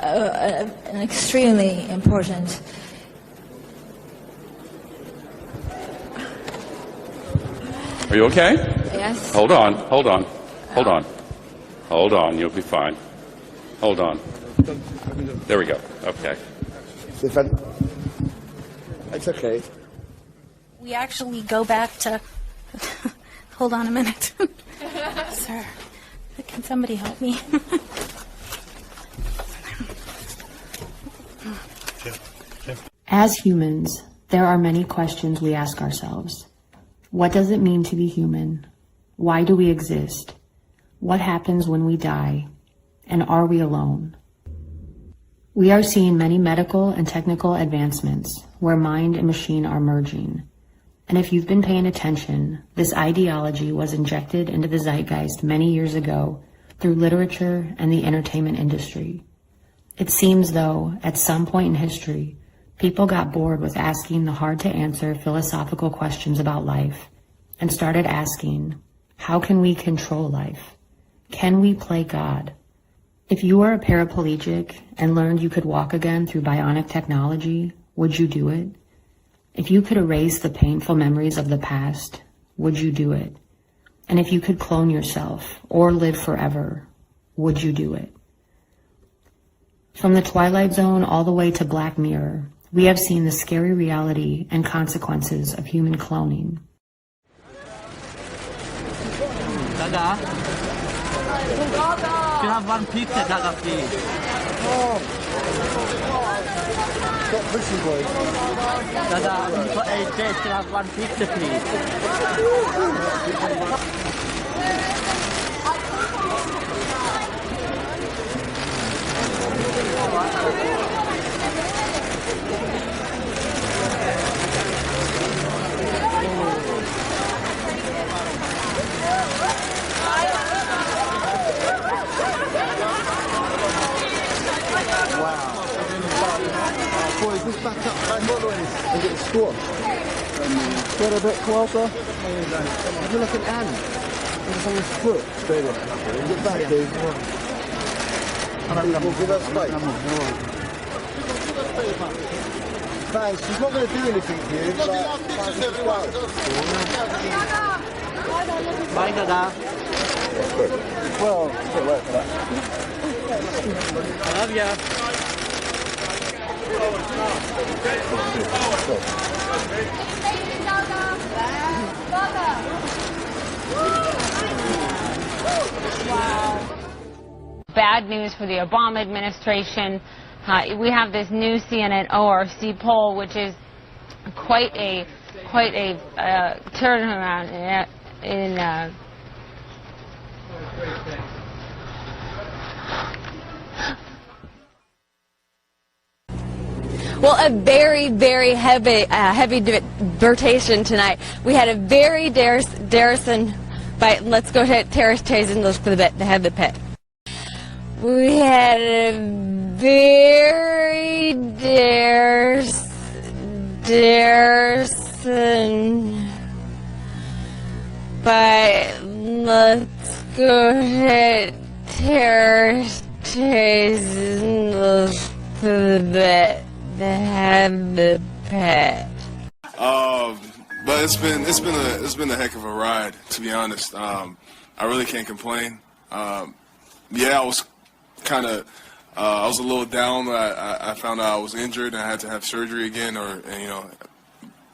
an extremely important. Are you okay? Yes. Hold on, hold on, hold on. Hold on, you'll be fine. Hold on. There we go. Okay. It's okay. We actually go back to... Hold on a minute. Sir, can somebody help me? As humans, there are many questions we ask ourselves. What does it mean to be human? Why do we exist? What happens when we die? And are we alone? We are seeing many medical and technical advancements where mind and machine are merging. And if you've been paying attention, this ideology was injected into the zeitgeist many years ago through literature and the entertainment industry. It seems, though, at some point in history, people got bored with asking the hard-to-answer philosophical questions about life and started asking, how can we control life? Can we play God? If you were a paraplegic and learned you could walk again through bionic technology, would you do it? If you could erase the painful memories of the past, would you do it? And if you could clone yourself or live forever, would you do it? From The Twilight Zone all the way to Black Mirror, we have seen the scary reality and consequences of human cloning. Dada, you have one pizza, Dada, please. Stop pushing, boy. Dada, for 8 days, you have one pizza, please. Boys, just back up, back all the way and get a score. Get a bit closer. Have a look at Anne. It's on his foot. Stay there. Get back, dude. We'll give us space. Thanks. She's not going to do anything to you. Bye, Dada. Well, it's not work for that. I love ya. Bad news for the Obama administration. We have this new CNN ORC poll, which is quite a turnaround in Well, a very, very heavy debatation tonight. We had a very Darrison, let's go to Terrace Tazen for the head of the pit. We had a very Darrison, but let's go ahead, Terrace Tazen for the bit. The head of the pit. But it's been a heck of a ride, to be honest. I really can't complain. Yeah, I was kind of I was a little down. I found out I was injured and I had to have surgery again, or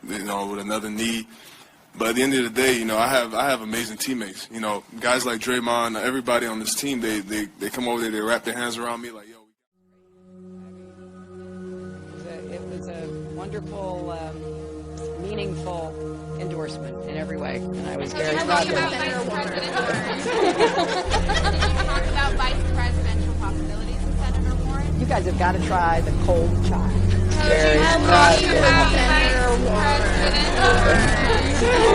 with another knee. But at the end of the day, I have amazing teammates. Guys like Draymond, everybody on this team, they come over there, they wrap their hands around me like, yo. It was a wonderful, meaningful endorsement in every way, and I was very proud to Did you talk about vice presidential possibilities with Senator Warren? You guys have got to try the cold chai. Very proud. Senator Warren. Did you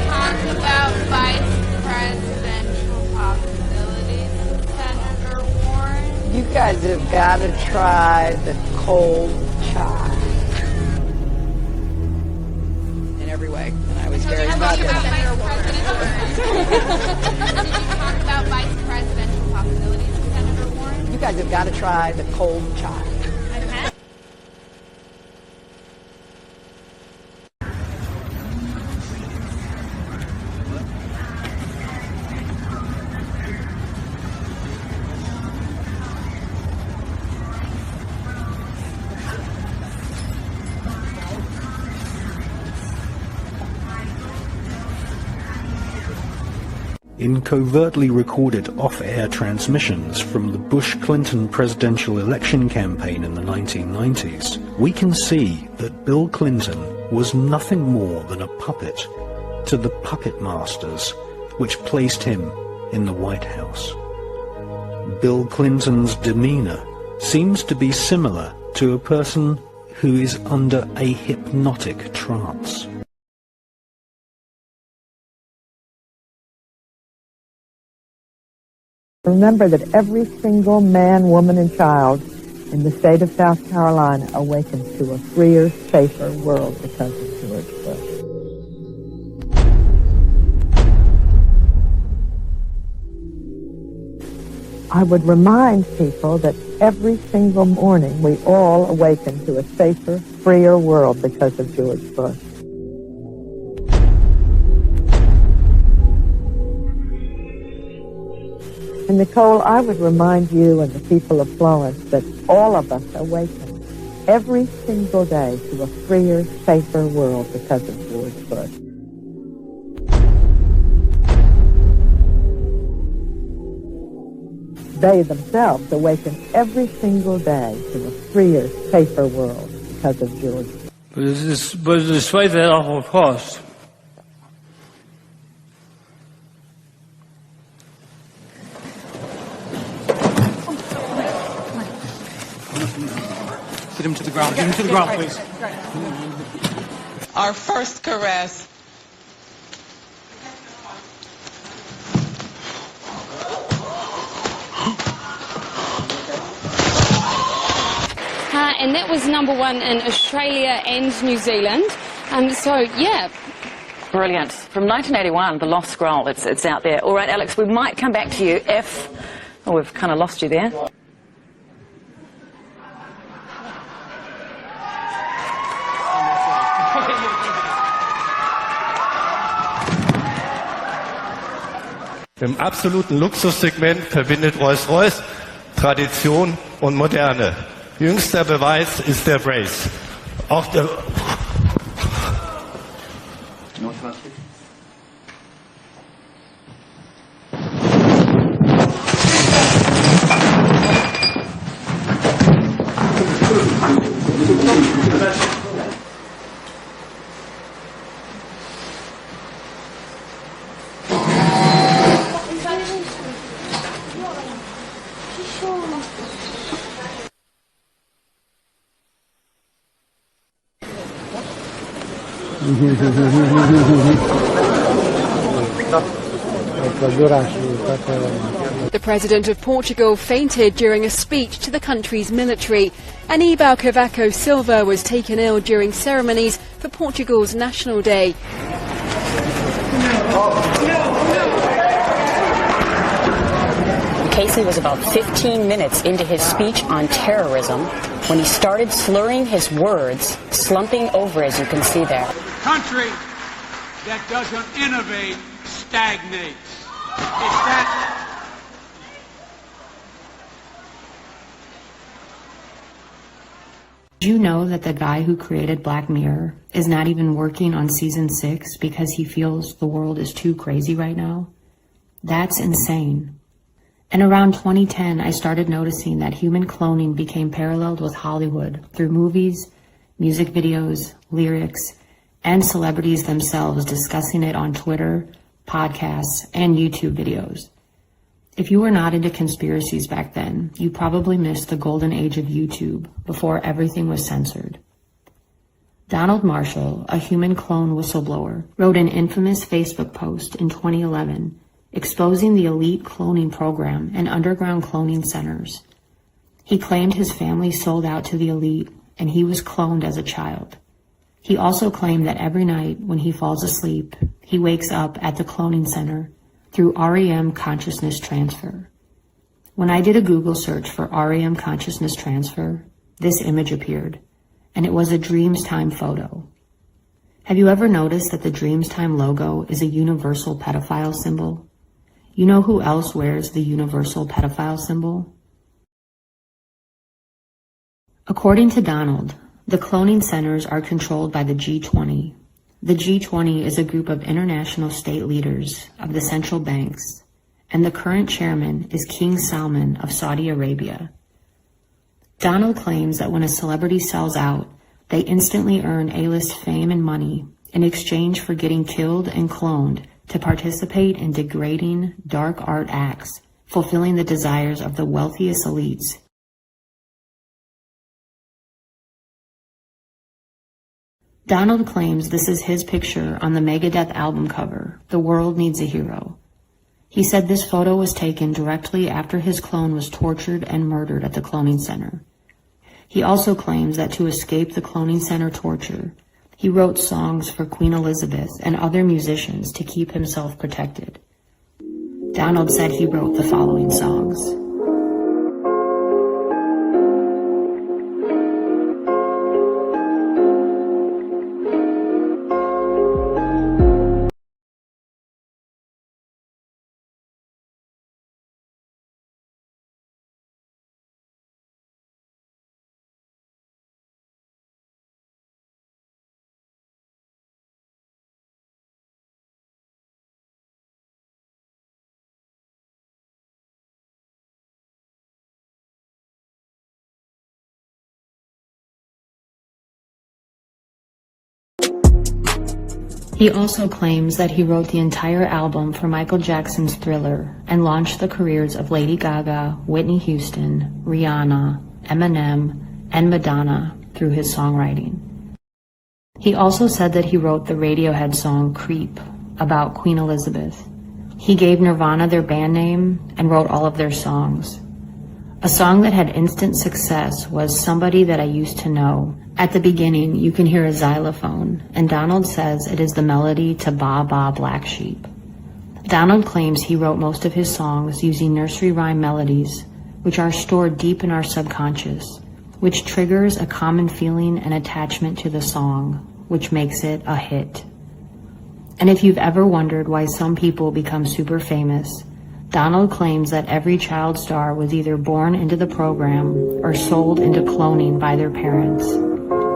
talk about vice presidential possibilities with Senator Warren? You guys have got to try the cold chai. In every way, and I was very proud to. Did you talk about vice presidential possibilities with Senator guys have got to try the cold chai. In covertly recorded off-air transmissions from the Bush-Clinton presidential election campaign in the 1990s, we can see that Bill Clinton was nothing more than a puppet to the puppet masters which placed him in the White House. Bill Clinton's demeanor seems to be similar to a person who is under a hypnotic trance. Remember that every single man, woman, and child in the state of South Carolina awakens to a freer, safer world because of George Bush. I would remind people that every single morning we all awaken to a safer, freer world because of George Bush. And Nicole, I would remind you and the people of Florence that all of us awaken every single day to a freer, safer world because of George Bush. They themselves awaken every single day to a freer, safer world because of George Bush. But despite that awful cost, Get him to the ground. Get him to the ground, please. Our first caress. And that was #1 in Australia and New Zealand. So, yeah. Brilliant. From 1981, The Lost Scroll, it's out there. All right, Alex, we might come back to you if... Oh, we've kind of lost you there. Im absoluten Luxussegment verbindet Rolls-Royce Tradition und Moderne. Jüngster Beweis ist der Brace. Auch der The President of Portugal fainted during a speech to the country's military. Aníbal Cavaco Silva was taken ill during ceremonies for Portugal's National Day. Casey was about 15 minutes into his speech on terrorism when he started slurring his words, slumping over, as you can see there. Country that doesn't innovate stagnates. It's that. Did you know that the guy who created Black Mirror is not even working on season 6 because he feels the world is too crazy right now? That's insane. And around 2010, I started noticing that human cloning became paralleled with Hollywood through movies, music videos, lyrics, and celebrities themselves discussing it on Twitter, podcasts, and YouTube videos. If you were not into conspiracies back then, you probably missed the golden age of YouTube before everything was censored. Donald Marshall, a human clone whistleblower, wrote an infamous Facebook post in 2011 exposing the elite cloning program and underground cloning centers. He claimed his family sold out to the elite and he was cloned as a child. He also claimed that every night when he falls asleep, he wakes up at the cloning center through REM consciousness transfer. When I did a Google search for REM consciousness transfer, this image appeared, and it was a Dreamstime photo. Have you ever noticed that the Dreamstime logo is a universal pedophile symbol? You know who else wears the universal pedophile symbol? According to Donald, the cloning centers are controlled by the G20. The G20 is a group of international state leaders of the central banks, and the current chairman is King Salman of Saudi Arabia. Donald claims that when a celebrity sells out, they instantly earn A-list fame and money in exchange for getting killed and cloned to participate in degrading, dark art acts, fulfilling the desires of the wealthiest elites. Donald claims this is his picture on the Megadeth album cover, The World Needs a Hero. He said this photo was taken directly after his clone was tortured and murdered at the cloning center. He also claims that to escape the cloning center torture, he wrote songs for Queen Elizabeth and other musicians to keep himself protected. Donald said he wrote the following songs. He also claims that he wrote the entire album for Michael Jackson's Thriller and launched the careers of Lady Gaga, Whitney Houston, Rihanna, Eminem, and Madonna through his songwriting. He also said that he wrote the Radiohead song Creep about Queen Elizabeth. He gave Nirvana their band name and wrote all of their songs. A song that had instant success was Somebody That I Used to Know. At the beginning, you can hear a xylophone, and Donald says it is the melody to Ba Ba Black Sheep. Donald claims he wrote most of his songs using nursery rhyme melodies, which are stored deep in our subconscious, which triggers a common feeling and attachment to the song, which makes it a hit. And if you've ever wondered why some people become super famous, Donald claims that every child star was either born into the program or sold into cloning by their parents.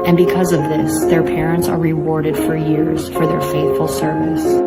And because of this, their parents are rewarded for years for their faithful service.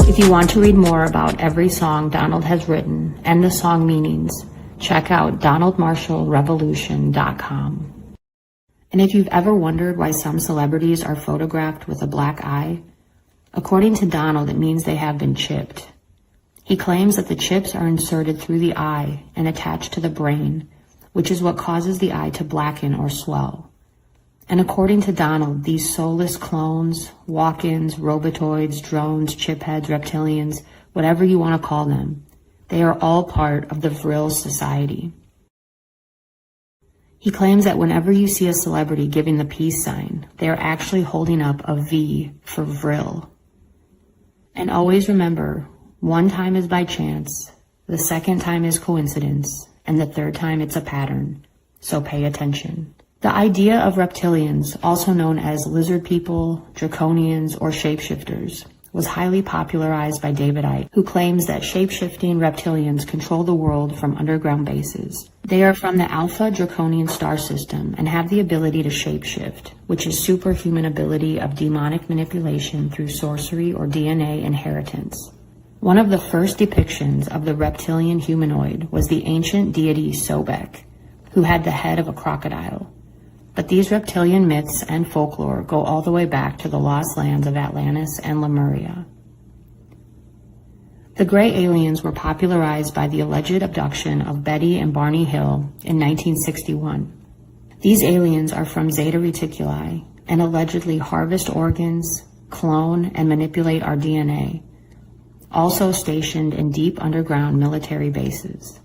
If you want to read more about every song Donald has written and the song meanings, check out DonaldMarshallRevolution.com. And if you've ever wondered why some celebrities are photographed with a black eye, according to Donald, it means they have been chipped. He claims that the chips are inserted through the eye and attached to the brain, which is what causes the eye to blacken or swell. And according to Donald, these soulless clones, walk-ins, robotoids, drones, chipheads, reptilians, whatever you want to call them, they are all part of the Vril society. He claims that whenever you see a celebrity giving the peace sign, they are actually holding up a V for Vril. And always remember, one time is by chance, the second time is coincidence, and the third time it's a pattern. So pay attention. The idea of reptilians, also known as lizard people, draconians, or shapeshifters, was highly popularized by David Icke, who claims that shape-shifting reptilians control the world from underground bases. They are from the Alpha Draconian star system and have the ability to shapeshift, which is superhuman ability of demonic manipulation through sorcery or DNA inheritance. One of the first depictions of the reptilian humanoid was the ancient deity Sobek, who had the head of a crocodile. But these reptilian myths and folklore go all the way back to the lost lands of Atlantis and Lemuria. The gray aliens were popularized by the alleged abduction of Betty and Barney Hill in 1961. These aliens are from Zeta Reticuli and allegedly harvest organs, clone, and manipulate our DNA, also stationed in deep underground military bases.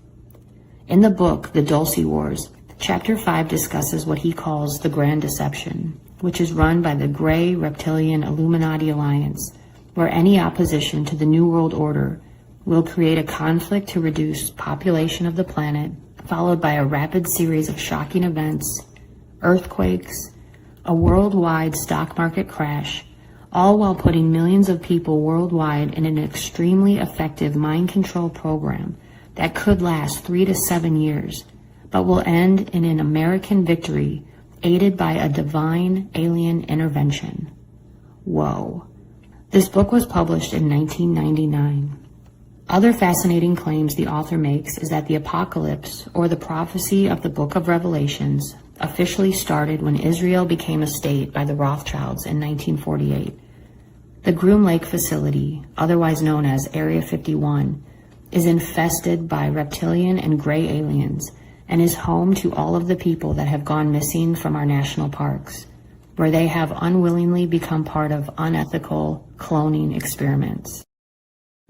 In the book, The Dulce Wars, Chapter 5 discusses what he calls the Grand Deception, which is run by the Gray Reptilian Illuminati Alliance, where any opposition to the New World Order will create a conflict to reduce population of the planet, followed by a rapid series of shocking events, earthquakes, a worldwide stock market crash, all while putting millions of people worldwide in an extremely effective mind control program that could last 3 to 7 years, but will end in an American victory aided by a divine alien intervention. Whoa. This book was published in 1999. Other fascinating claims the author makes is that the apocalypse, or the prophecy of the Book of Revelations, officially started when Israel became a state by the Rothschilds in 1948. The Groom Lake facility, otherwise known as Area 51, is infested by reptilian and gray aliens and is home to all of the people that have gone missing from our national parks, where they have unwillingly become part of unethical cloning experiments.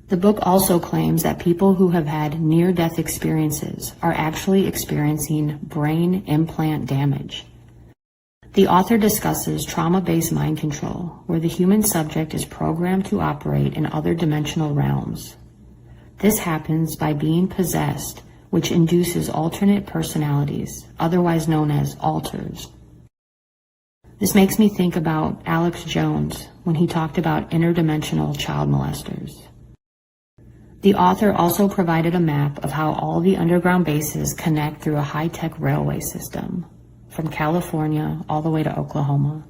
The book also claims that people who have had near-death experiences are actually experiencing brain implant damage. The author discusses trauma-based mind control, where the human subject is programmed to operate in other dimensional realms. This happens by being possessed, which induces alternate personalities, otherwise known as alters. This makes me think about Alex Jones when he talked about interdimensional child molesters. The author also provided a map of how all the underground bases connect through a high-tech railway system, from California all the way to Oklahoma.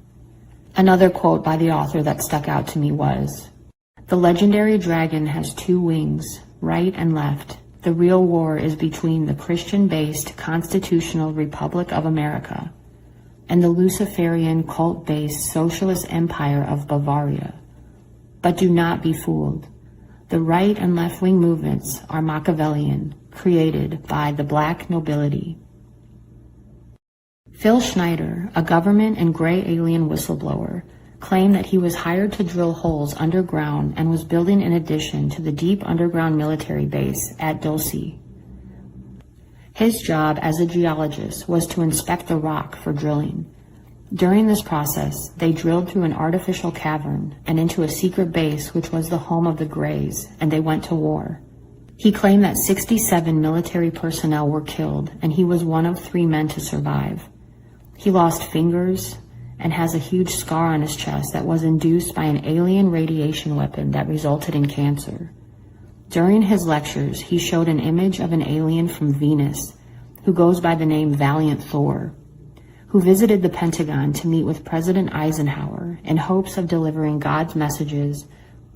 Another quote by the author that stuck out to me was, "The legendary dragon has 2 wings, right and left. The real war is between the Christian-based Constitutional Republic of America and the Luciferian cult-based Socialist Empire of Bavaria. But do not be fooled. The right and left-wing movements are Machiavellian, created by the black nobility." Phil Schneider, a government and gray alien whistleblower, claimed that he was hired to drill holes underground and was building an addition to the deep underground military base at Dulce. His job as a geologist was to inspect the rock for drilling. During this process, they drilled through an artificial cavern and into a secret base which was the home of the Greys, and they went to war. He claimed that 67 military personnel were killed, and he was one of 3 men to survive. He lost fingers and has a huge scar on his chest that was induced by an alien radiation weapon that resulted in cancer. During his lectures, he showed an image of an alien from Venus who goes by the name Valiant Thor, who visited the Pentagon to meet with President Eisenhower in hopes of delivering God's messages,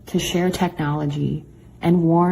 to share technology, and warn